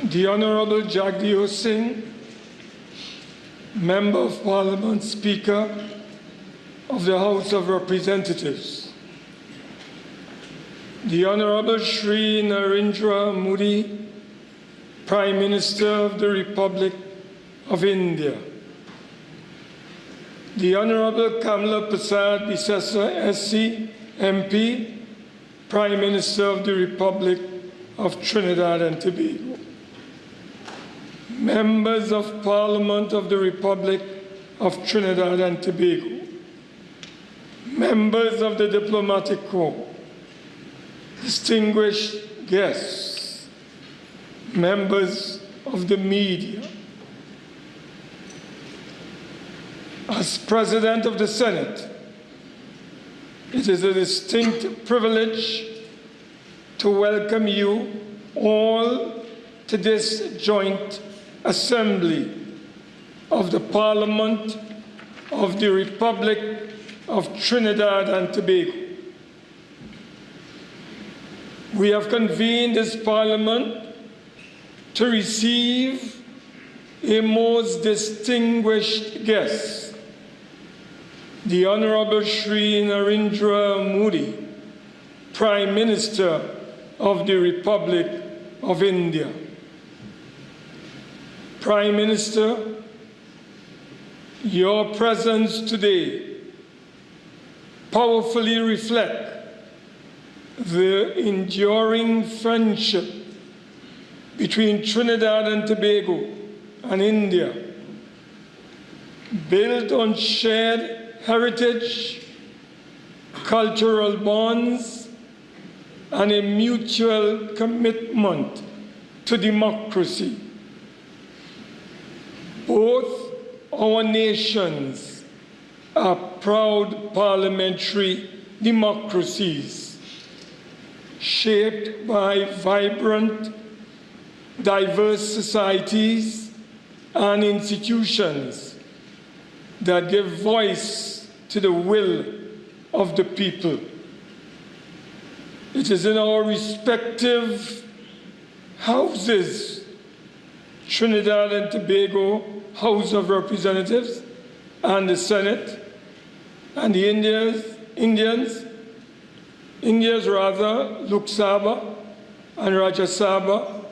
The Honorable Jagdeep Singh, Member of Parliament, Speaker of the House of Representatives. The Honorable Shri Narendra Modi, Prime Minister of the Republic of India. The Honorable Kamala Prasad Bisesa SC, MP, Prime Minister of the Republic of Trinidad and Tobago. Members of Parliament of the Republic of Trinidad and Tobago. Members of the Diplomatic Corps. Distinguished guests. Members of the media. As President of the Senate, it is a distinct privilege to welcome you all to this joint assembly of the Parliament of the Republic of Trinidad and Tobago. We have convened this Parliament to receive a most distinguished guest, the Honorable Shri Narendra Modi, Prime Minister of the Republic of India. Prime Minister, your presence today powerfully reflects the enduring friendship between Trinidad and Tobago and India, built on shared heritage, cultural bonds, and a mutual commitment to democracy. Both our nations are proud parliamentary democracies, shaped by vibrant, diverse societies and institutions that give voice to the will of the people. It is in our respective houses, Trinidad and Tobago House of Representatives and the Senate, and the Indians, Lok Sabha and Rajya Sabha,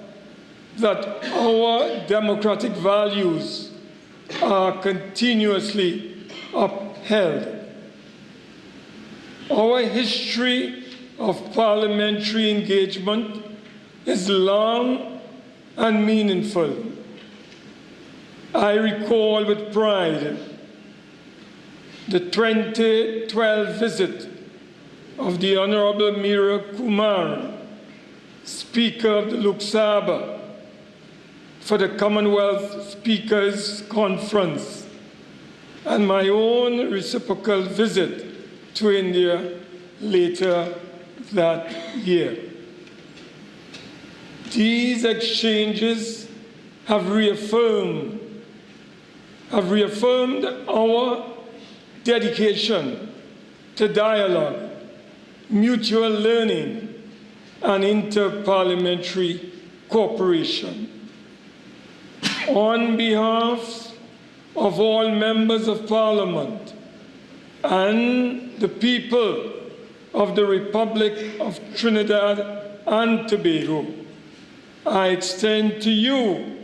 that our democratic values are continuously upheld. Our history of parliamentary engagement is long and meaningful. I recall with pride the 2012 visit of the Honorable Meera Kumar, Speaker of the Lok Sabha, for the Commonwealth Speakers Conference, and my own reciprocal visit to India later that year. These exchanges have reaffirmed our dedication to dialogue, mutual learning, and inter-parliamentary cooperation. On behalf of all members of Parliament and the people of the Republic of Trinidad and Tobago, I extend to you,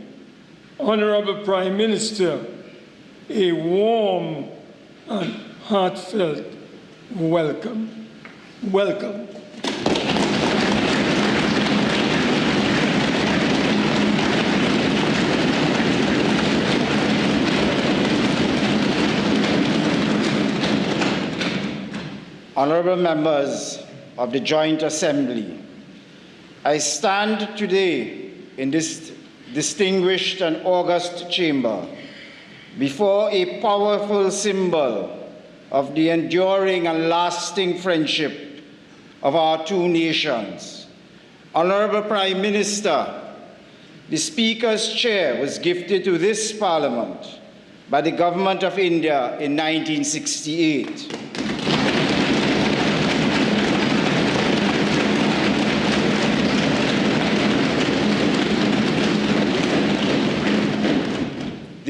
Honorable Prime Minister, a warm and heartfelt welcome. Welcome. Honorable members of the Joint Assembly, I stand today in this distinguished and august chamber before a powerful symbol of the enduring and lasting friendship of our two nations. Honorable Prime Minister, the Speaker's chair was gifted to this Parliament by the Government of India in 1968.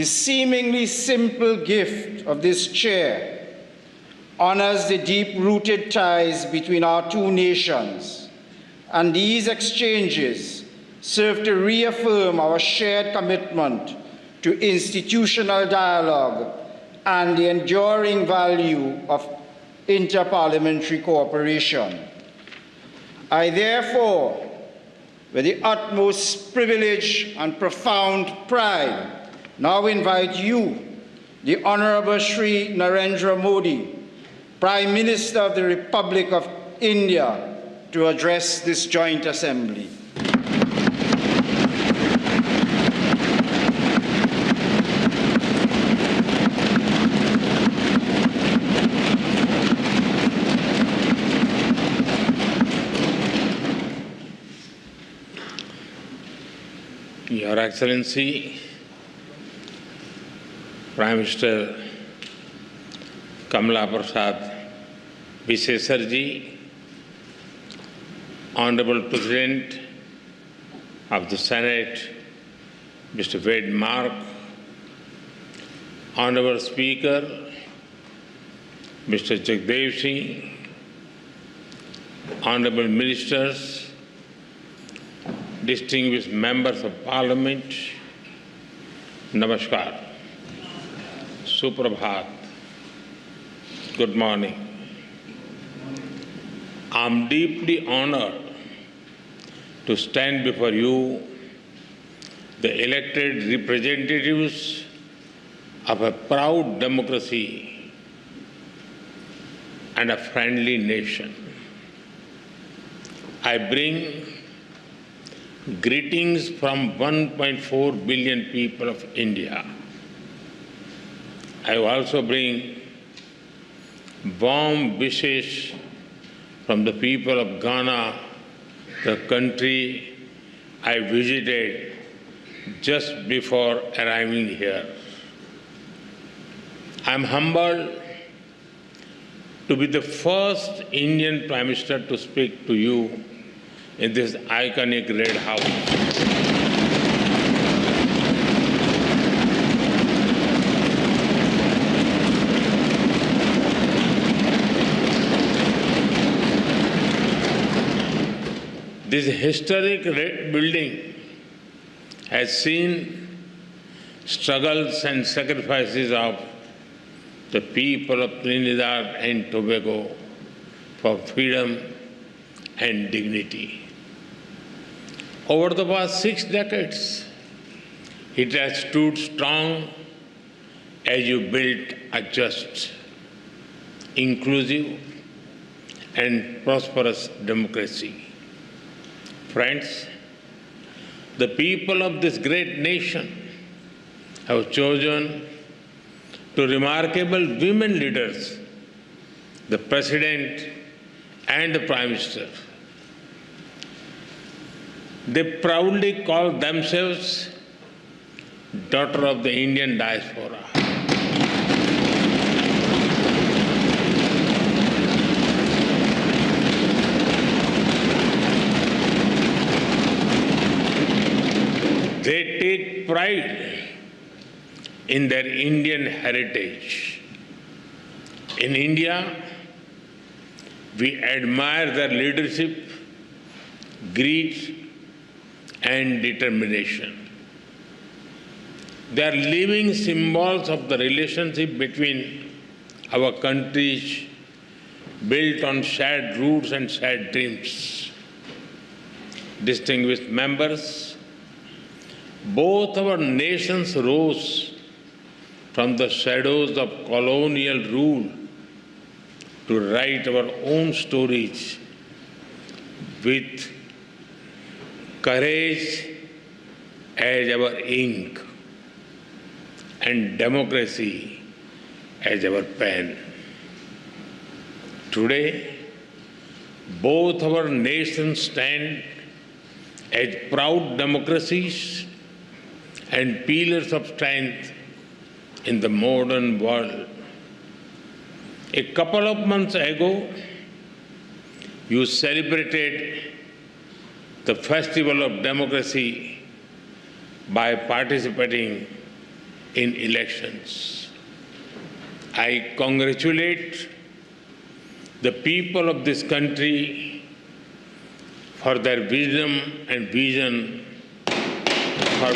the seemingly simple gift of this chair honors the deep-rooted ties between our two nations, and these exchanges serve to reaffirm our shared commitment to institutional dialogue and the enduring value of interparliamentary cooperation. I therefore, with the utmost privilege and profound pride, now invite you, the Honorable Shri Narendra Modi, Prime Minister of the Republic of India, to address this joint assembly. Your Excellency, Prime Minister Kamala Prasad Vishesarji, Honorable President of the Senate, Mr. Wade Mark, Honorable Speaker, Mr. Jagdev Singh, Honorable Ministers, distinguished members of Parliament, Namaskar, Suprabhat, good morning. I am deeply honored to stand before you, the elected representatives of a proud democracy and a friendly nation. I bring greetings from 1.4 billion people of India. I also bring warm wishes from the people of Ghana, the country I visited just before arriving here. I am humbled to be the first Indian Prime Minister to speak to you in this iconic Red House. This historic red building has seen struggles and sacrifices of the people of Trinidad and Tobago for freedom and dignity. Over the past 6 decades, it has stood strong as you built a just, inclusive, and prosperous democracy. Friends, the people of this great nation have chosen two remarkable women leaders, the President and the Prime Minister. They proudly call themselves daughter of the Indian diaspora. They take pride in their Indian heritage. In India, we admire their leadership, greed, and determination. They are living symbols of the relationship between our countries, built on shared roots and shared dreams. Distinguished members, both our nations rose from the shadows of colonial rule to write our own stories with courage as our ink and democracy as our pen. Today, both our nations stand as proud democracies and pillars of strength in the modern world. A couple of months ago, you celebrated the Festival of Democracy by participating in elections. I congratulate the people of this country for their wisdom and vision for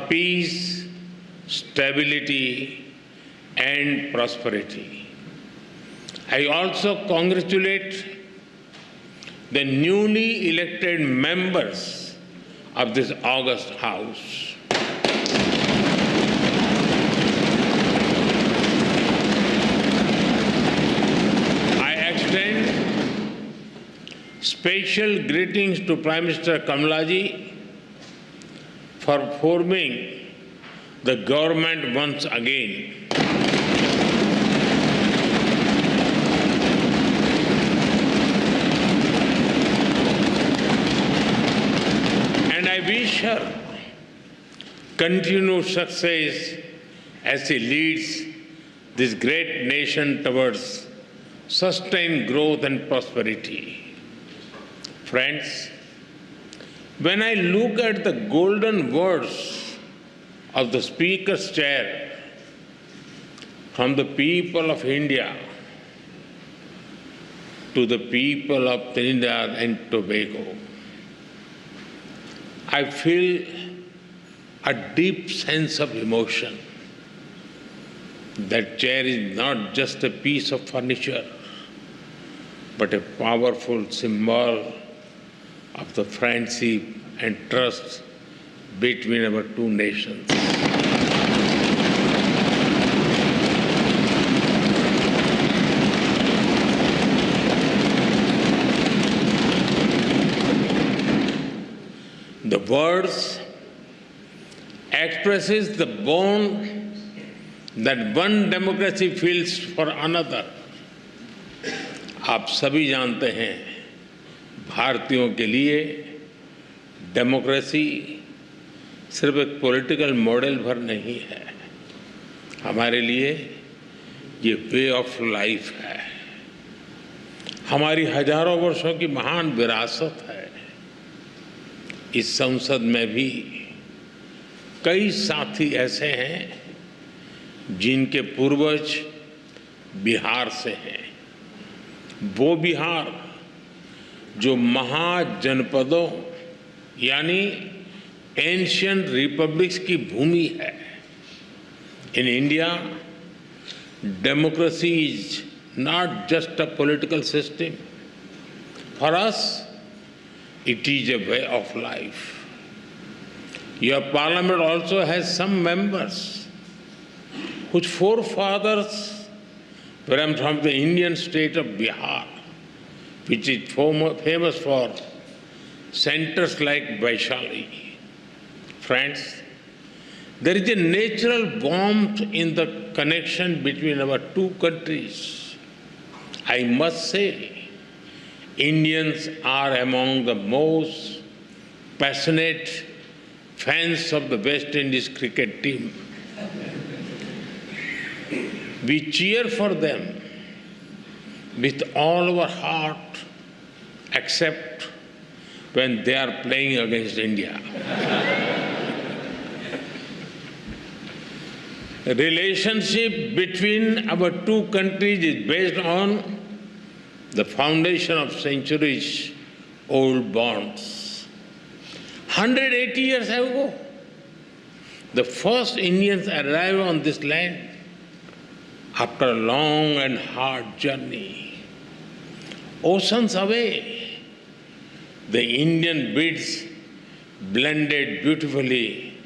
peace, stability, and prosperity. I also congratulate the newly elected members of this august House. I extend special greetings to Prime Minister Kamalaji for forming the government once again. And I wish her continued success as she leads this great nation towards sustained growth and prosperity. Friends, when I look at the golden words of the Speaker's chair from the people of India to the people of Trinidad and Tobago, I feel a deep sense of emotion. That chair is not just a piece of furniture, but a powerful symbol of the friendship and trust between our two nations. The words expresses the bond that one democracy feels for another. आप सभी जानते हैं, भारतीयों के लिए democracy सिर्फ एक political model भर नहीं है, हमारे लिए ये वे ऑफ लाइफ है, हमारी हजारों वर्षों की महान विरासत है। इस संसद में भी कई साथी ऐसे हैं जिनके पूर्वज बिहार से हैं। वो बिहार जो महाजनपदों यानी एंशिएंट रिपब्लिक्स की भूमि है। In India, democracy is not just a political system. For us, it is a way of life. Your parliament also has some members whose forefathers were from the Indian state of Bihar, which is famous for centers like Vaishali. Friends, there is a natural warmth in the connection between our two countries. I must say, Indians are among the most passionate fans of the West Indies cricket team. We cheer for them with all our heart, except when they are playing against India. The relationship between our two countries is based on the foundation of centuries-old bonds. 180 years ago, the first Indians arrived on this land after a long and hard journey. Oceans away, the Indian beats blended beautifully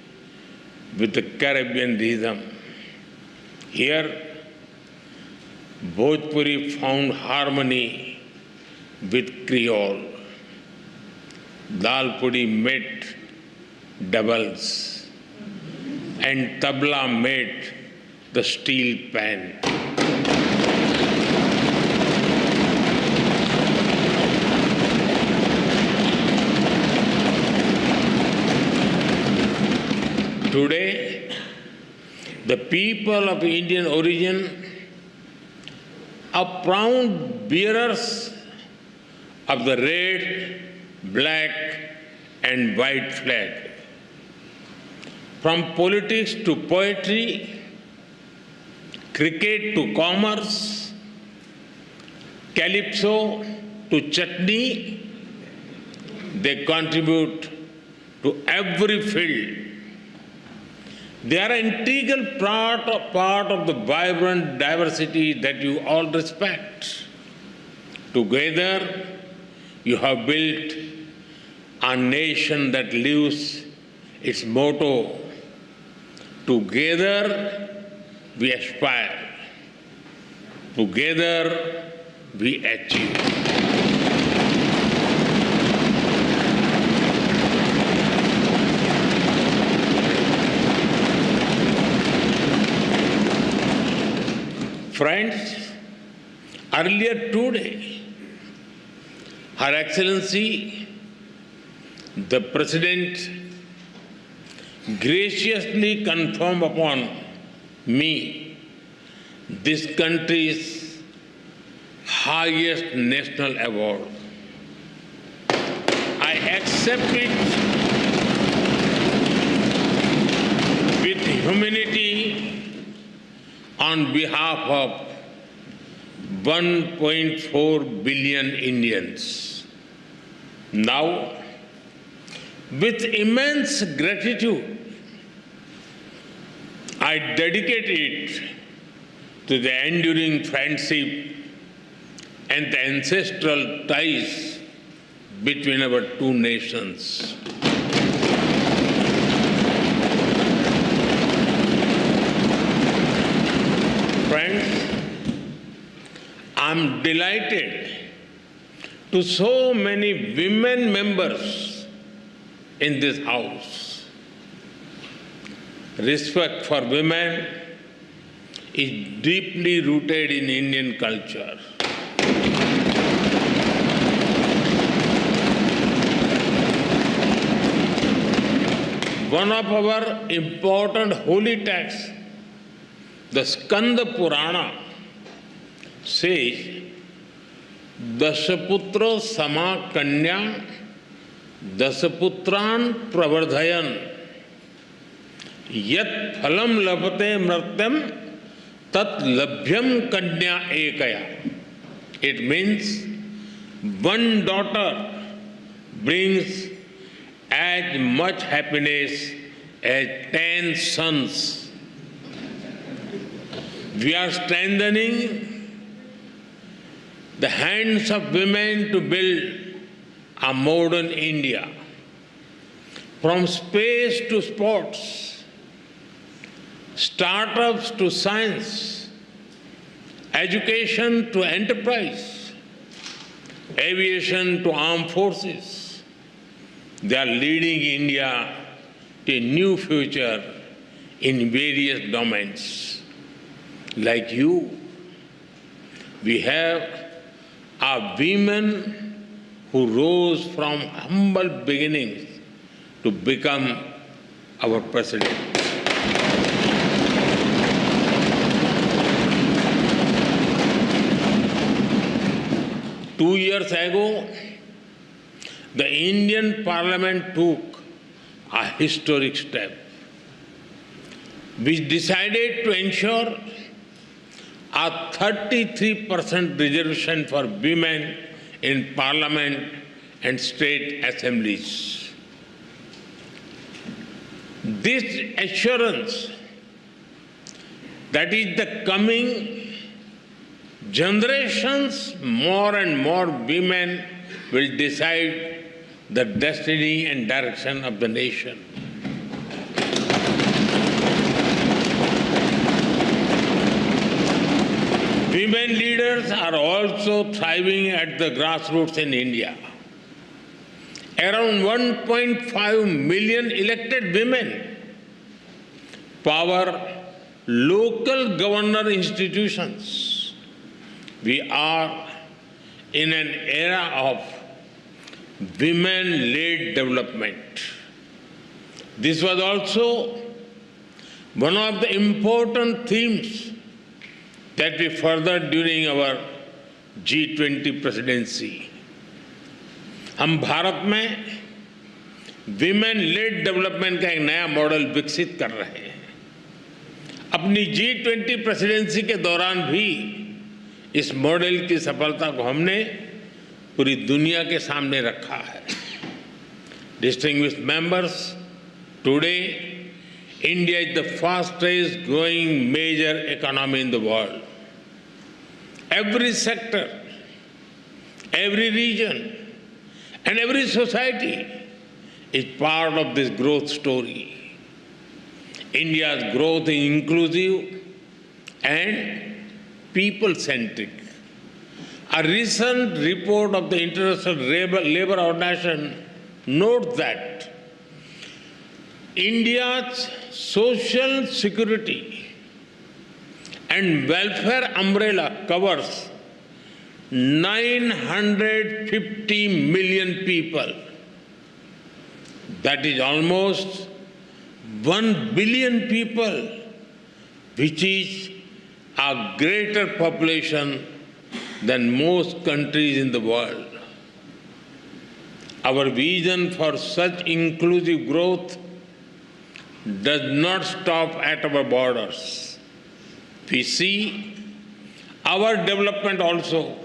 with the Caribbean rhythm. Here, Bhojpuri found harmony with Creole. Dal puri met doubles, and tabla met the steel pan. Today, the people of Indian origin are proud bearers of the red, black, and white flag. From politics to poetry, cricket to commerce, calypso to chutney, they contribute to every field. They are an integral part of the vibrant diversity that you all respect. Together, you have built a nation that lives its motto, together we aspire, together we achieve. Friends, earlier today, Her Excellency, the President, graciously confirmed upon me this country's highest national award. I accept it with humility on behalf of 1.4 billion Indians. Now, with immense gratitude, I dedicate it to the enduring friendship and the ancestral ties between our two nations. Friends, I'm delighted to so many women members in this House. Respect for women is deeply rooted in Indian culture. One of our important holy texts, the Skanda Purana, says, Dasaputro sama kanya dasaputran pravardhayan yat phalam labhate mratyam tat labhyam kanya ekaya. It means one daughter brings as much happiness as 10 sons. We are strengthening the hands of women to build a modern India. From space to sports, startups to science, education to enterprise, aviation to armed forces, they are leading India to a new future in various domains. Like you, we have are women who rose from humble beginnings to become our president. Two years ago, the Indian Parliament took a historic step. We decided to ensure a 33% reservation for women in Parliament and state assemblies. This assurance that is the coming generations, more and more women will decide the destiny and direction of the nation. Women leaders are also thriving at the grassroots in India. Around 1.5 million elected women power local governor institutions. We are in an era of women-led development. This was also one of the important themes that we furthered during our G20 presidency. हम भारत में women lead development का एक नया model विकसित कर रहे हैं। अपनी G20 प्रेसिडेंसी के दौरान भी इस मॉडल की सफलता को हमने पूरी दुनिया के सामने रखा है। Distinguished members, today India is the fastest growing major economy in the world. Every sector, every region, and every society is part of this growth story. India's growth is inclusive and people-centric. A recent report of the International Labour Organization notes that India's social security and welfare umbrella covers 950 million people. That is almost 1 billion people, which is a greater population than most countries in the world. Our vision for such inclusive growth does not stop at our borders. We see our development also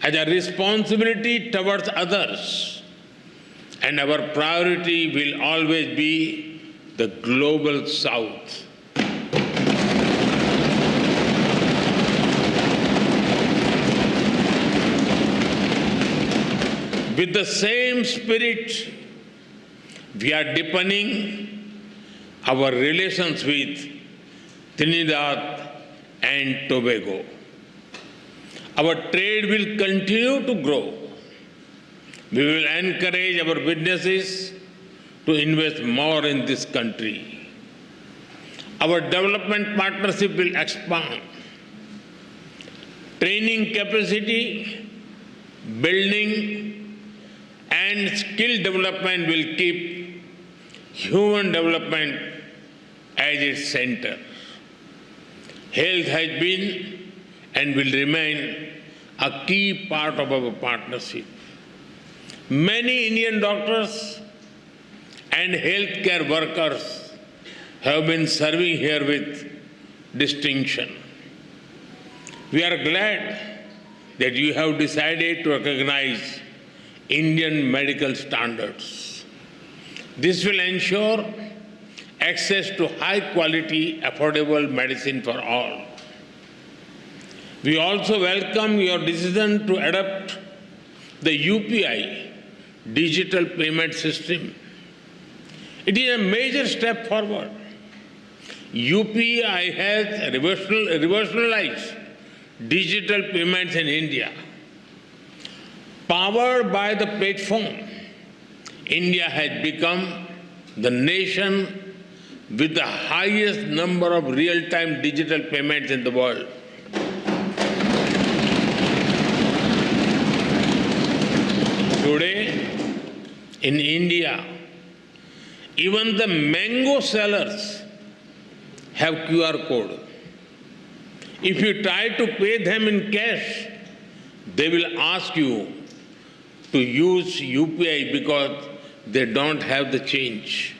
as a responsibility towards others, and our priority will always be the global South. With the same spirit, we are deepening our relations with Trinidad and Tobago. Our trade will continue to grow. We will encourage our businesses to invest more in this country. Our development partnership will expand. Training capacity, building, and skill development will keep human development as its center. Health has been and will remain a key part of our partnership. Many Indian doctors and healthcare workers have been serving here with distinction. We are glad that you have decided to recognize Indian medical standards. This will ensure access to high-quality, affordable medicine for all. We also welcome your decision to adopt the UPI, digital payment system. It is a major step forward. UPI has revolutionized digital payments in India. Powered by the platform, India has become the nation with the highest number of real-time digital payments in the world. Today, in India, even the mango sellers have QR code. If you try to pay them in cash, they will ask you to use UPI because they don't have the change.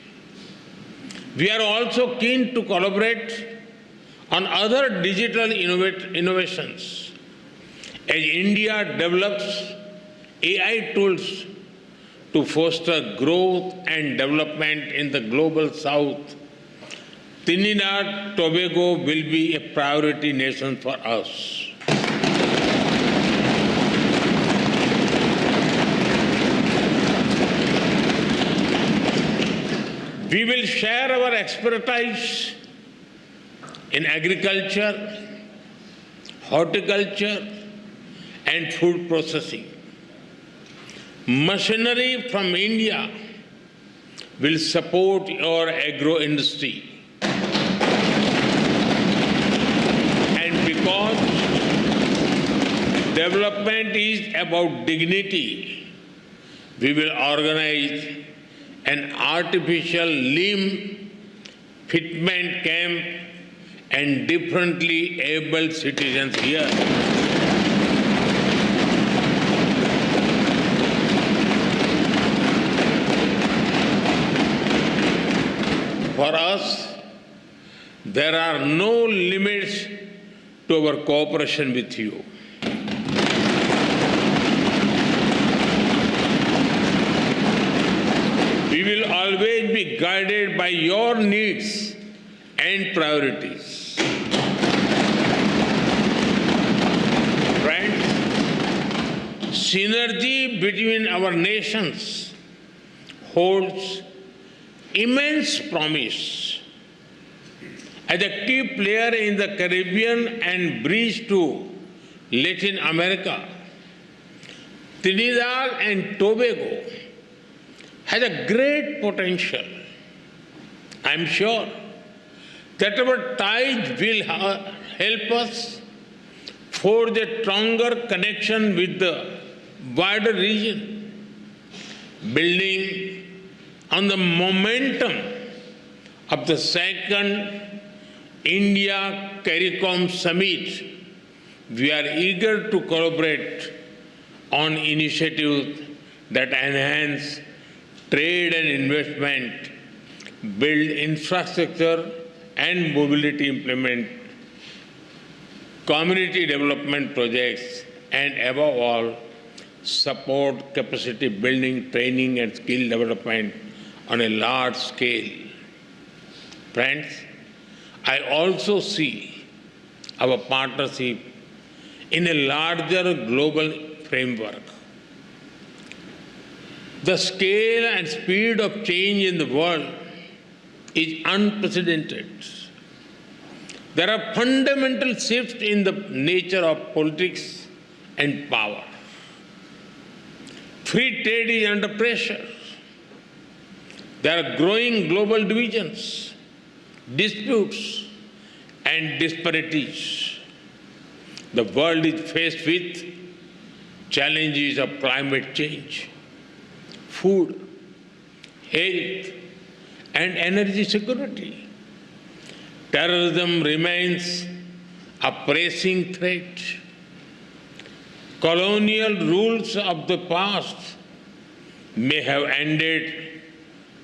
We are also keen to collaborate on other digital innovations. As India develops AI tools to foster growth and development in the global South, Trinidad Tobago will be a priority nation for us. We will share our expertise in agriculture, horticulture, and food processing. Machinery from India will support your agro industry. And because development is about dignity, we will organize an artificial limb fitment camp and differently abled citizens here. For us, there are no limits to our cooperation with you. We will always be guided by your needs and priorities. Friends, synergy between our nations holds immense promise. As a key player in the Caribbean and bridge to Latin America, Trinidad and Tobago has a great potential. I am sure that our ties will help us forge a stronger connection with the wider region, building on the momentum of the second India CARICOM Summit. We are eager to collaborate on initiatives that enhance trade and investment, build infrastructure and mobility, implement community development projects, and above all, support capacity building, training and skill development on a large scale. Friends, I also see our partnership in a larger global framework. The scale and speed of change in the world is unprecedented. There are fundamental shifts in the nature of politics and power. Free trade is under pressure. There are growing global divisions, disputes, and disparities. The world is faced with challenges of climate change, food, health, and energy security. Terrorism remains a pressing threat. Colonial rules of the past may have ended,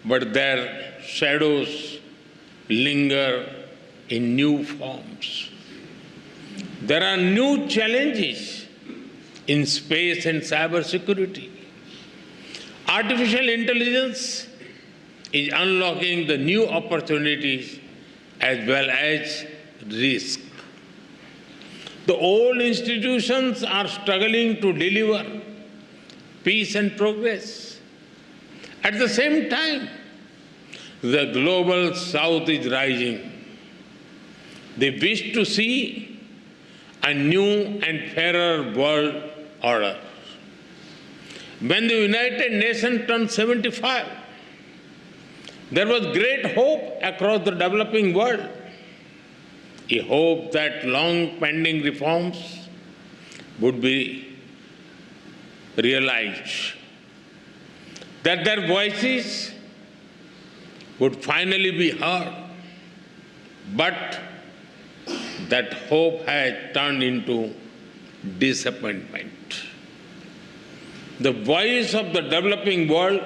but their shadows linger in new forms. There are new challenges in space and cybersecurity. Artificial intelligence is unlocking the new opportunities as well as risk. The old institutions are struggling to deliver peace and progress. At the same time, the global south is rising. They wish to see a new and fairer world order. When the United Nations turned 75, there was great hope across the developing world. A hope that long-pending reforms would be realized, that their voices would finally be heard. But that hope has turned into disappointment. The voice of the developing world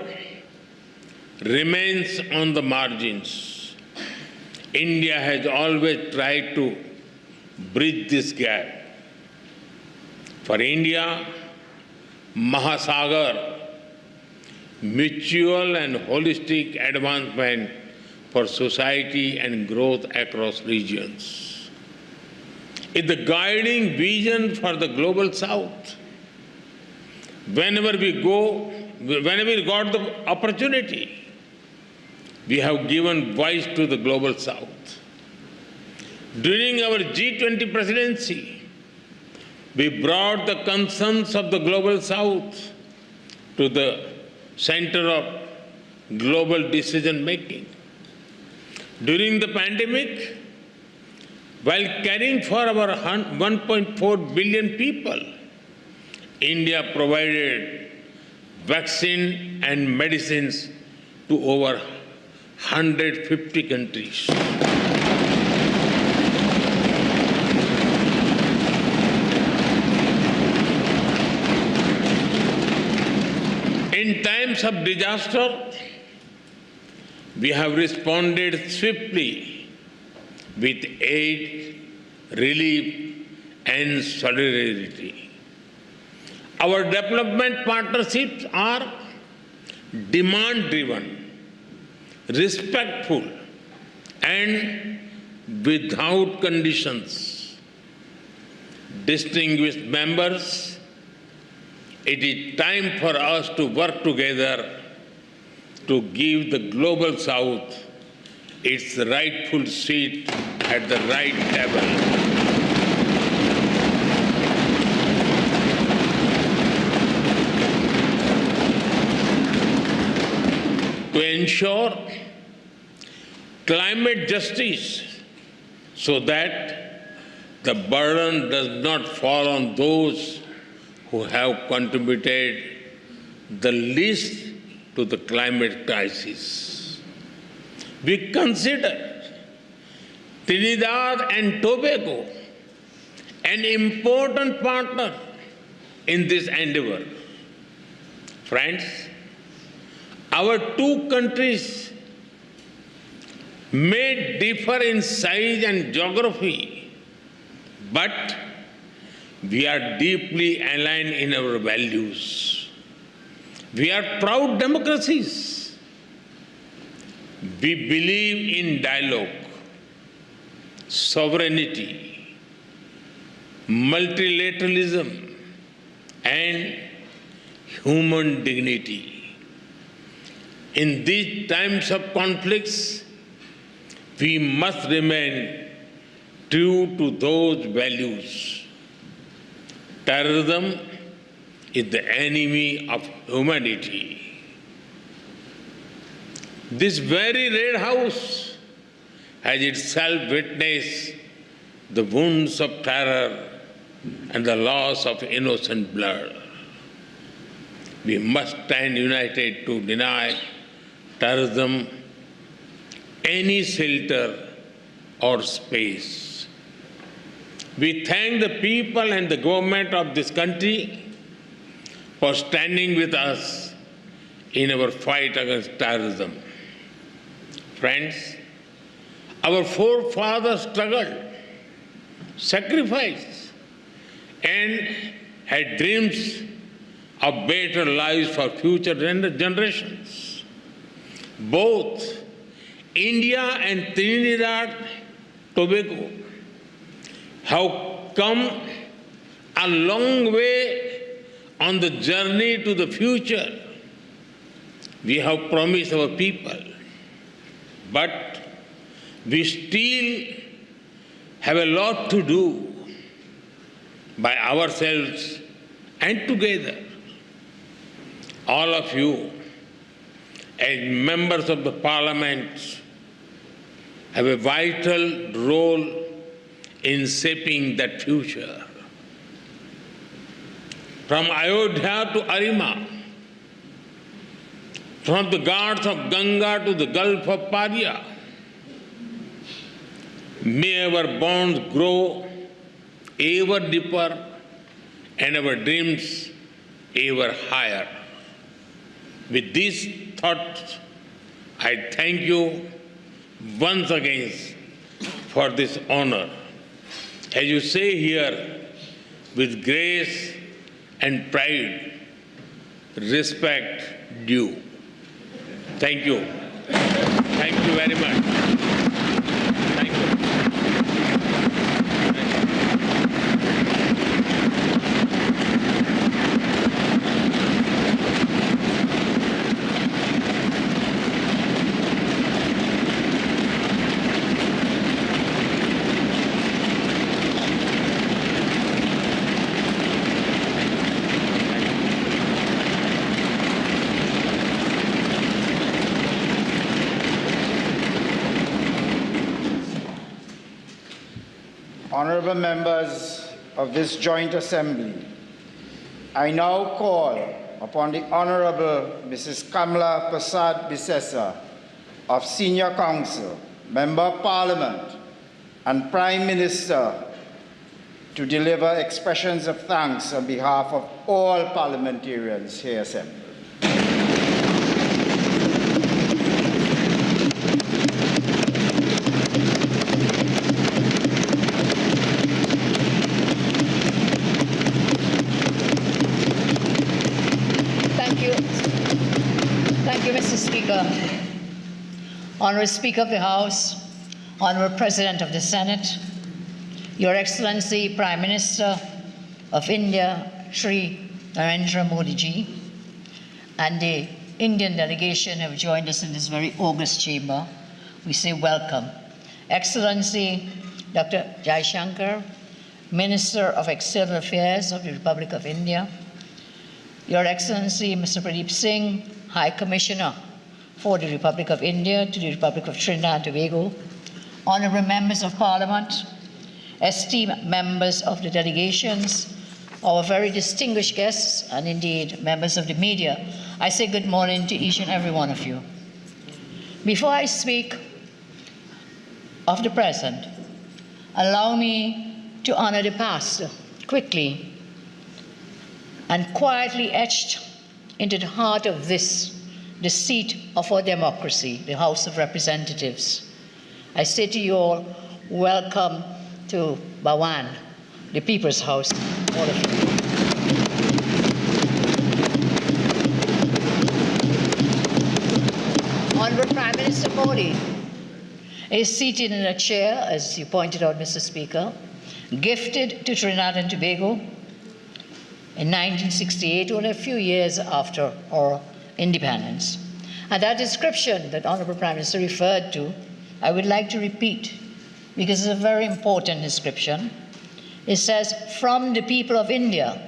remains on the margins. India has always tried to bridge this gap. For India, Mahasagar, mutual and holistic advancement for society and growth across regions, is the guiding vision for the global South. Whenever we got the opportunity, we have given voice to the global South. During our G20 presidency, we brought the concerns of the global South to the center of global decision-making. During the pandemic, while caring for our 1.4 billion people, India provided vaccine and medicines to over 150 countries. times of disaster, we have responded swiftly with aid, relief, and solidarity. Our development partnerships are demand-driven, respectful, and without conditions. Distinguished members, it is time for us to work together to give the Global South its rightful seat at the right table. To ensure climate justice so that the burden does not fall on those who have contributed the least to the climate crisis. We consider Trinidad and Tobago an important partner in this endeavor. Friends, our two countries may differ in size and geography, but we are deeply aligned in our values. We are proud democracies. We believe in dialogue, sovereignty, multilateralism, and human dignity. In these times of conflicts, we must remain true to those values. Terrorism is the enemy of humanity. This very Red House has itself witnessed the wounds of terror and the loss of innocent blood. We must stand united to deny terrorism any shelter or space. We thank the people and the government of this country for standing with us in our fight against terrorism. Friends, our forefathers struggled, sacrificed, and had dreams of better lives for future generations. Both India and Trinidad Tobago have come a long way on the journey to the future we have promised our people. But we still have a lot to do by ourselves and together. All of you, as members of the Parliament, have a vital role in shaping that future. From Ayodhya to Arima, from the Ghats of Ganga to the Gulf of Paria, may our bonds grow ever deeper and our dreams ever higher. With these thoughts, I thank you once again for this honor. As you say here, with grace and pride, respect due. Thank you. Thank you very much. Thank you. Honorable members of this joint assembly, I now call upon the Honorable Mrs. Kamla Prasad Bisesa of Senior Council, Member of Parliament, and Prime Minister to deliver expressions of thanks on behalf of all parliamentarians here assembled. Honorable Speaker of the House, Honorable President of the Senate, Your Excellency Prime Minister of India, Shri Narendra Modi ji, and the Indian delegation who have joined us in this very august chamber, we say welcome. Excellency Dr. Jaishankar, Minister of External Affairs of the Republic of India, Your Excellency Mr. Pradeep Singh, High Commissioner for the Republic of India to the Republic of Trinidad and Tobago, honorable members of Parliament, esteemed members of the delegations, our very distinguished guests, and indeed members of the media, I say good morning to each and every one of you. Before I speak of the present, allow me to honor the past quickly and quietly etched into the heart of this, the seat of our democracy, the House of Representatives. I say to you all, welcome to Bhawan, the People's House, all of you. Honorable Prime Minister Modi is seated in a chair, as you pointed out, Mr. Speaker, gifted to Trinidad and Tobago in 1968, only a few years after our independence. And that description that Honorable Prime Minister referred to, I would like to repeat, because it's a very important description. It says, from the people of India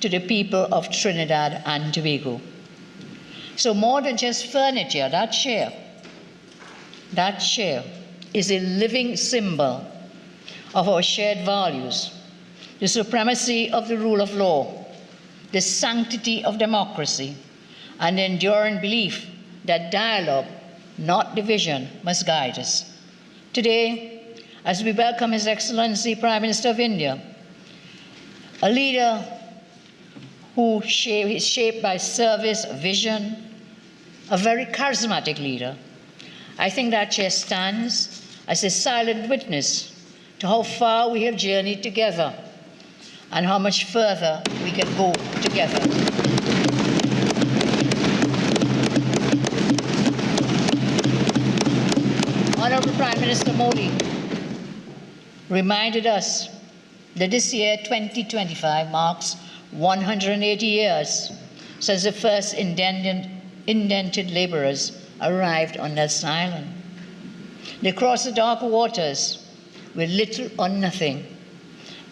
to the people of Trinidad and Tobago. So more than just furniture, that chair is a living symbol of our shared values, the supremacy of the rule of law, the sanctity of democracy, and the enduring belief that dialogue, not division, must guide us. Today, as we welcome His Excellency Prime Minister of India, a leader who is shaped by service, vision, a very charismatic leader, I think that chair stands as a silent witness to how far we have journeyed together and how much further we can go together. Honorable Prime Minister Modi reminded us that this year, 2025, marks 180 years since the first indented laborers arrived on Nelson Island. They crossed the dark waters with little or nothing,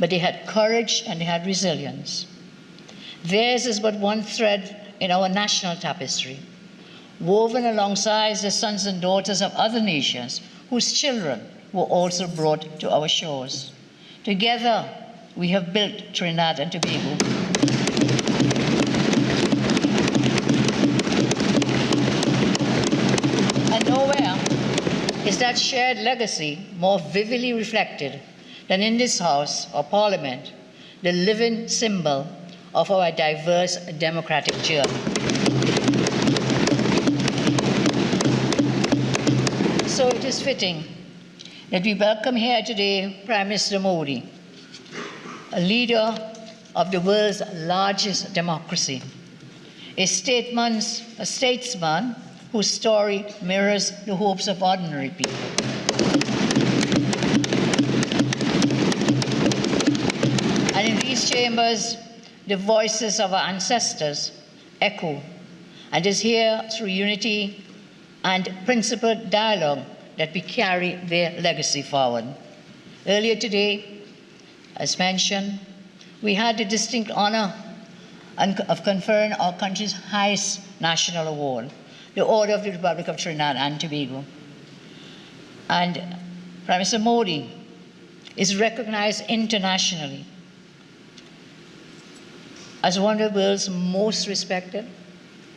but they had courage and they had resilience. Theirs is but one thread in our national tapestry, woven alongside the sons and daughters of other nations whose children were also brought to our shores. Together, we have built Trinidad and Tobago. And nowhere is that shared legacy more vividly reflected than in this House or Parliament, the living symbol of our diverse democratic journey. So it is fitting that we welcome here today Prime Minister Modi, a leader of the world's largest democracy, a statesman whose story mirrors the hopes of ordinary people. And in these chambers, the voices of our ancestors echo, and it is here through unity and principled dialogue that we carry their legacy forward. Earlier today, as mentioned, we had the distinct honor of conferring our country's highest national award, the Order of the Republic of Trinidad and Tobago. And Prime Minister Modi is recognized internationally as one of the world's most respected,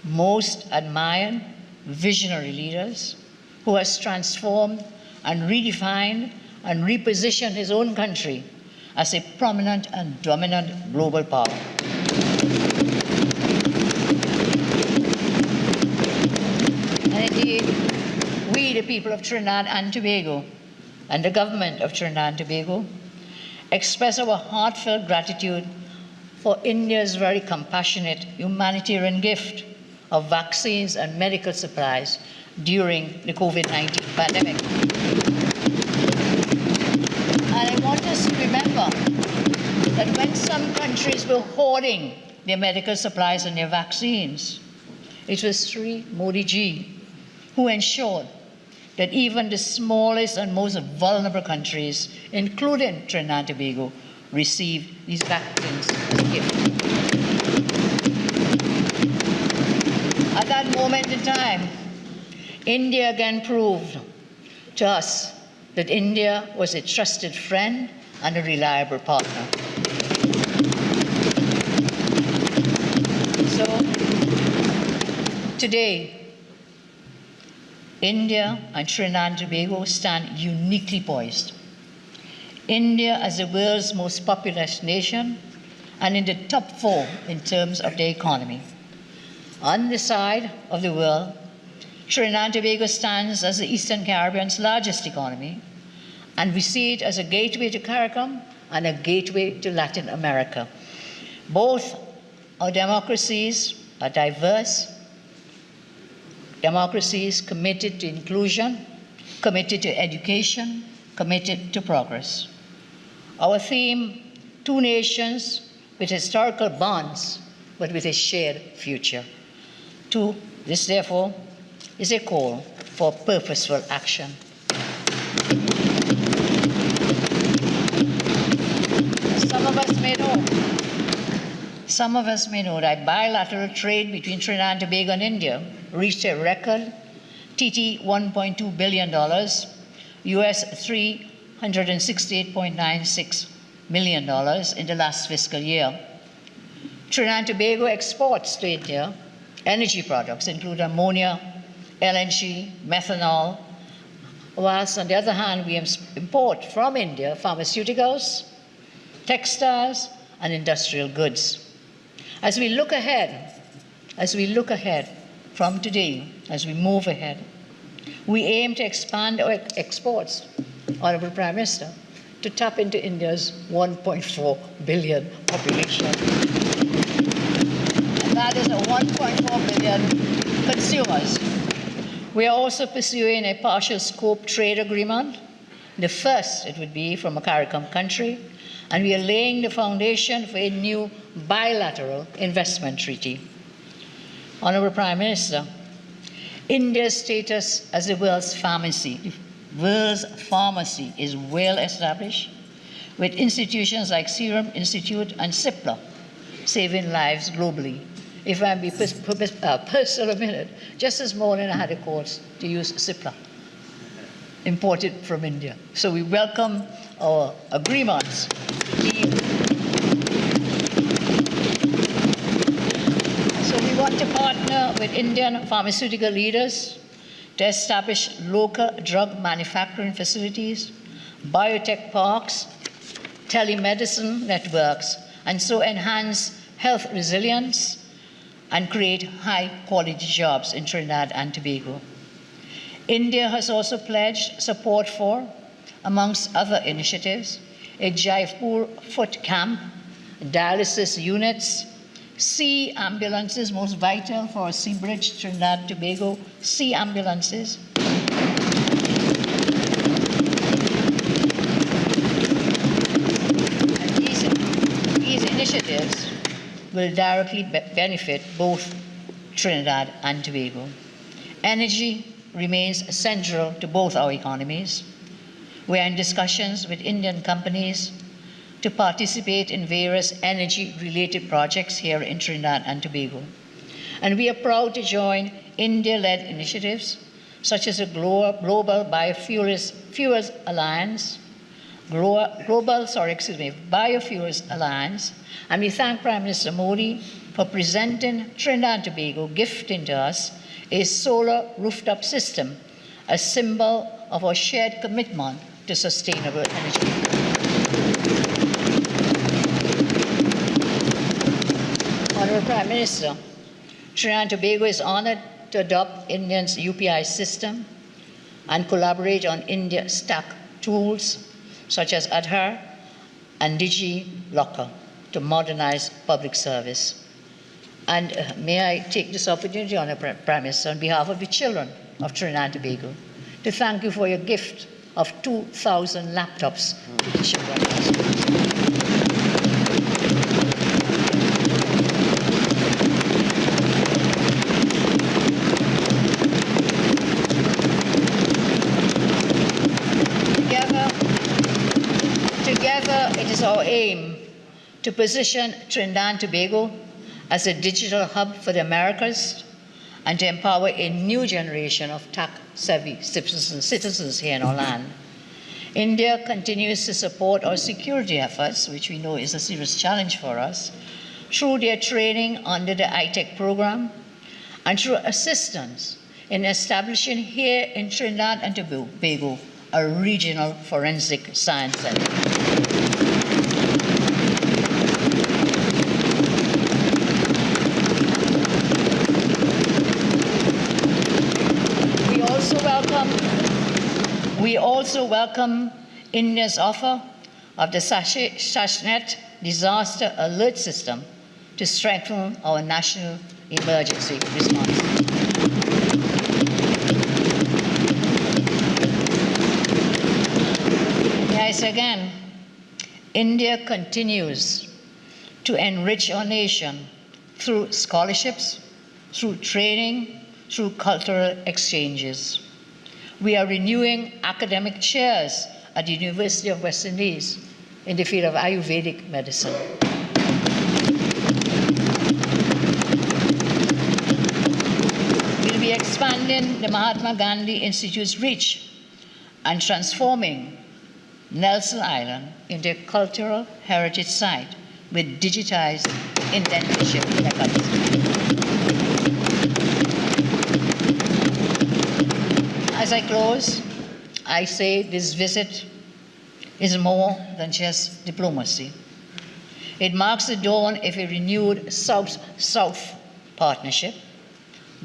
most admired, visionary leaders who has transformed and redefined and repositioned his own country as a prominent and dominant global power. And indeed, we, the people of Trinidad and Tobago, and the government of Trinidad and Tobago, express our heartfelt gratitude for India's very compassionate humanitarian gift of vaccines and medical supplies during the COVID-19 pandemic. And I want us to remember that when some countries were hoarding their medical supplies and their vaccines, it was Sri Modi ji who ensured that even the smallest and most vulnerable countries, including Trinidad and Tobago, received these vaccines as a gift. At that moment in time, India again proved to us that India was a trusted friend and a reliable partner. So, today, India and Trinidad and Tobago stand uniquely poised. India as the world's most populous nation and in the top 4 in terms of their economy. On the side of the world, Trinidad and Tobago stands as the Eastern Caribbean's largest economy, and we see it as a gateway to CARICOM and a gateway to Latin America. Both our democracies are diverse, democracies committed to inclusion, committed to education, committed to progress. Our theme, 2 nations with historical bonds, but with a shared future. This, therefore, is a call for purposeful action. Some of us may know that bilateral trade between Trinidad and Tobago and India reached a record TT $1.2 billion, US $368.96 million in the last fiscal year. Trinidad and Tobago exports to India energy products, including ammonia, LNG, methanol, whilst on the other hand, we import from India pharmaceuticals, textiles, and industrial goods. As we look ahead from today, as we move ahead, we aim to expand our exports, Honorable Prime Minister, to tap into India's 1.4 billion population. And that is 1.4 billion consumers. We are also pursuing a partial scope trade agreement, the first it would be from a CARICOM country, and we are laying the foundation for a new bilateral investment treaty. Honorable Prime Minister, India's status as the world's pharmacy is well established, with institutions like Serum Institute and CIPLA saving lives globally. If I may be personal a minute, just this morning I had a course to use CIPLA, imported from India. So we welcome our agreements. So we want to partner with Indian pharmaceutical leaders to establish local drug manufacturing facilities, biotech parks, telemedicine networks, and so enhance health resilience and create high-quality jobs in Trinidad and Tobago. India has also pledged support for, amongst other initiatives, a Jaipur foot camp, dialysis units, sea ambulances, most vital for a sea bridge, Trinidad and Tobago, sea ambulances. And these initiatives will directly benefit both Trinidad and Tobago. Energy remains central to both our economies. We are in discussions with Indian companies to participate in various energy-related projects here in Trinidad and Tobago. And we are proud to join India-led initiatives such as the Global Biofuels Alliance, Biofuels Alliance, and we thank Prime Minister Modi for presenting Trinidad and Tobago, gifting to us a solar rooftop system, a symbol of our shared commitment to sustainable energy. Honorable Prime Minister, Trinidad and Tobago is honored to adopt India's UPI system and collaborate on India stack tools such as Aadhaar and DigiLocker to modernize public service. And may I take this opportunity, Honourable Prime Minister, on behalf of the children of Trinidad and Tobago, to thank you for your gift of 2,000 laptops to the children. Together, it is our aim to position Trinidad and Tobago as a digital hub for the Americas and to empower a new generation of tech-savvy citizens here in our land. India continues to support our security efforts, which we know is a serious challenge for us, through their training under the ITEC program and through assistance in establishing here in Trinidad and Tobago a regional forensic science center. We also welcome India's offer of the Sashnet disaster alert system to strengthen our national emergency response. Yes, again, India continues to enrich our nation through scholarships, through training, through cultural exchanges. We are renewing academic chairs at the University of West Indies in the field of Ayurvedic medicine. We'll be expanding the Mahatma Gandhi Institute's reach and transforming Nelson Island into a cultural heritage site with digitized indentation mechanisms. As I close, I say this visit is more than just diplomacy. It marks the dawn of a renewed South-South partnership,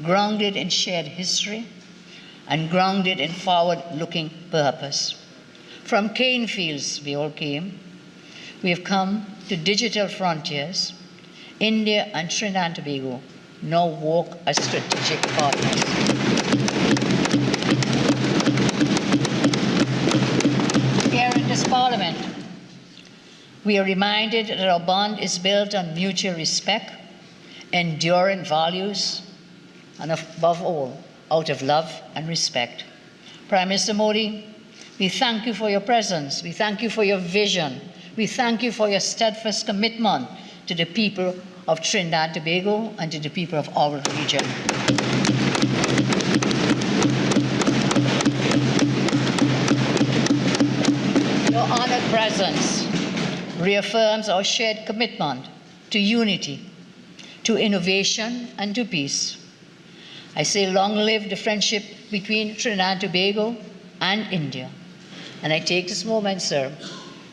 grounded in shared history and grounded in forward-looking purpose. From cane fields we all came. We have come to digital frontiers. India and Trinidad and Tobago now walk as strategic partners. Here in this Parliament, we are reminded that our bond is built on mutual respect, enduring values, and above all, out of love and respect. Prime Minister Modi, we thank you for your presence. We thank you for your vision. We thank you for your steadfast commitment to the people of Trinidad and Tobago and to the people of our region. Your honored presence reaffirms our shared commitment to unity, to innovation, and to peace. I say long live the friendship between Trinidad and Tobago and India. And I take this moment, sir,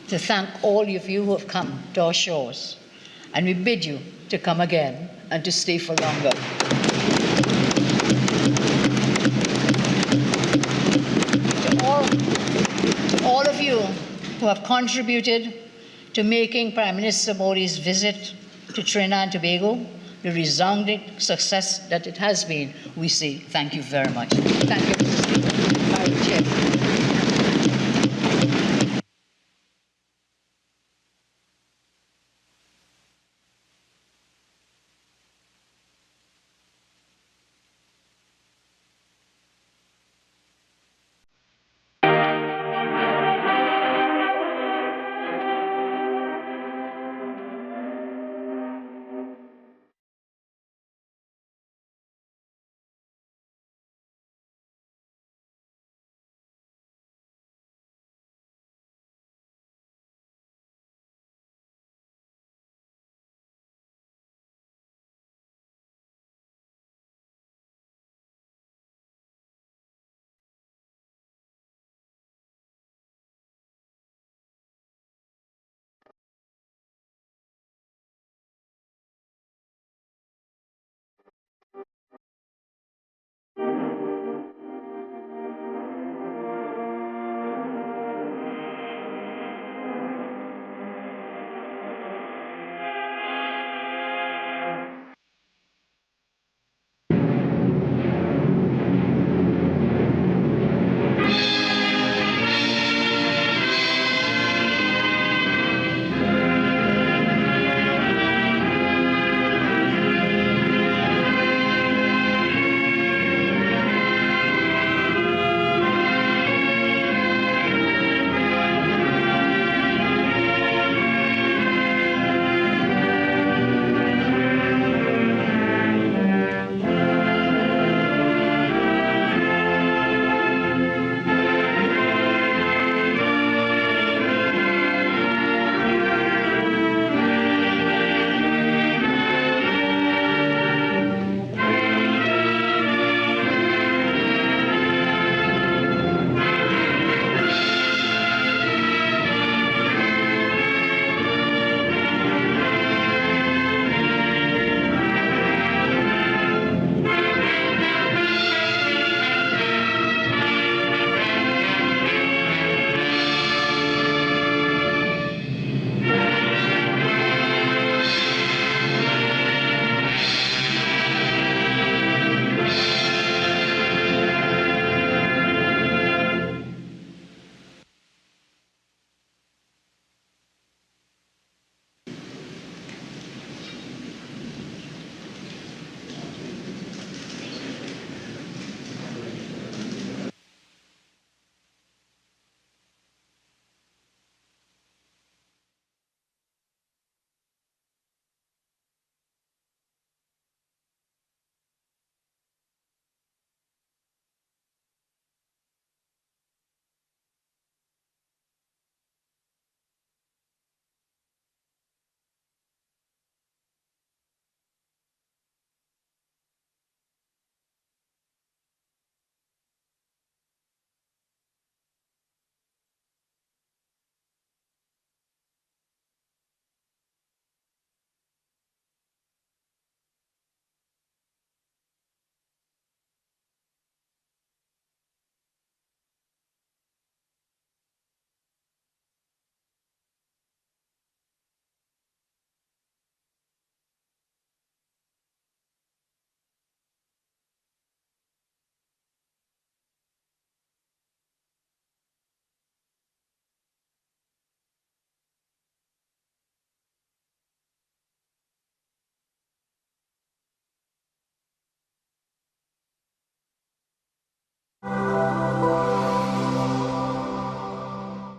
to thank all of you who have come to our shores. And we bid you to come again and to stay for longer. To all of you who have contributed to making Prime Minister Modi's visit to Trinidad and Tobago the resounding success that it has been, we say thank you very much. Thank you, Mr. Speaker.